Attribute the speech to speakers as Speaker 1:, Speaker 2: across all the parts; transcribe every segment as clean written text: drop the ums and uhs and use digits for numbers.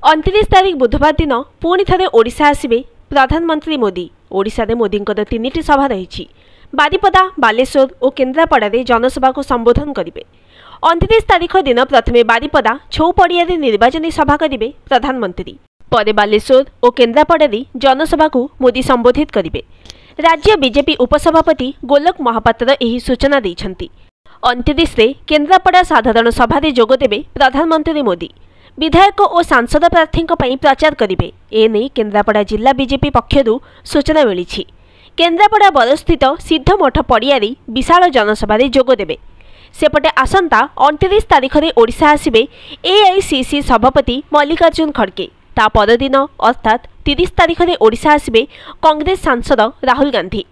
Speaker 1: 29 तारिख बुधवार दिन पुणी थे ओडिशा आसिबे प्रधानमंत्री मोदी। ओडिशा रे मोदींकर 3टी सभा रही। बारिपदा, बालेश्वर और केन्द्रापड़ा जनसभा को संबोधन करेंगे। 29 तारिख दिन प्रथमे बारिपदा छौपड़िया निर्वाचन सभा करेंगे प्रधानमंत्री। पर बालेश्वर और केन्द्रापड़ा जनसभा को मोदी संबोधित करेंगे। राज्य बीजेपी उपसभापति गोलक महापात्र यही सूचना देइछंती। 29 रे केन्द्रापड़ा साधारण सभा जोगदेवे प्रधानमंत्री मोदी। विधायक और सांसद प्रार्थी प्रचार करेंगे। एने केन्द्रापड़ा जिला बीजेपी पक्षर सूचना मिली। केन्द्रापड़ा बरस्थित सिद्धमठ पड़िया विशाल जनसभा जोगदेवे। सेपटे आसंता 29 तारिख में ओडिशा आसिबे एआईसीसी सभापति मल्लिकार्जुन खड़गे। ता परदिन अर्थात 30 तारिख में ओडिशा आसिबे कांग्रेस सांसद राहुल गांधी।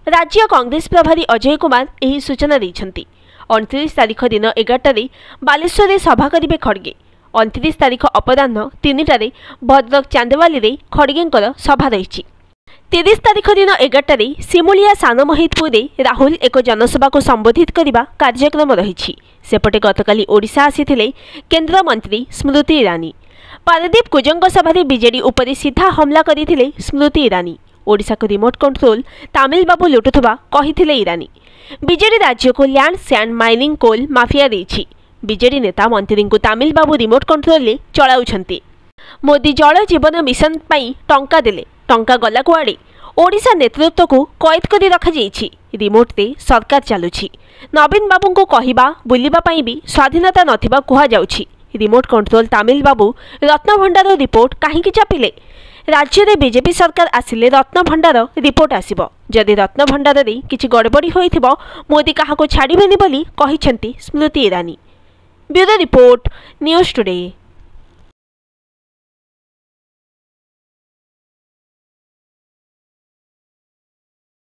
Speaker 1: राज्य कांग्रेस प्रभारी अजय कुमार यही सूचना देइछंती। 29 तारिख दिन 11 बालेश्वर में सभा करेंगे खड़गे। 29 तारिख अपराह्न 3टारे भद्रक चांदवाली खड़गेंकर सभा रही। 30 तारिख दिन 11 सिमुलिया सानमहितपुर राहुल एक जनसभा को संबोधित करने कार्यक्रम रही। सेपटे गतकाली ओडिशा आसीथिले केंद्र मंत्री स्मृति ईरानी। पारादीप कुजंग सभा बीजेडी उपर सीधा हमला करथिले स्मृति ईरानी। ओडिशा को रिमोट कंट्रोल तामिल बाबू लुटुथबा कहिथिले ईरानी। बीजेडी राज्य को land sand mining coal mafia देछि। बीजेडी नेता मंत्री को तामिल बाबू रिमोट कंट्रोल चलाउछंती। मोदी जल जीवन मिशन पाई टंका देले, टंका गला कुआड़े। ओडिशा नेतृत्व को कैद करी रखा जाइछि। रिमोट रे सरकार चालुछि। नवीन बाबू को कहिबा बुलिबा पाई भी स्वाधीनता नथिबा कुहा जाउछि। रिमोट कंट्रोल तामिल बाबू रत्न भंडार रिपोर्ट काहीकि चापिले। राज्य में बीजेपी सरकार आसिले रत्न भंडार रिपोर्ट आसिबो। जदि रत्न भंडार रे किछि गड़बड़ी होइथिबो मोदी काहाको छाड़िबेनी बोली कहिसेंती Smriti Irani. Bureau report news today.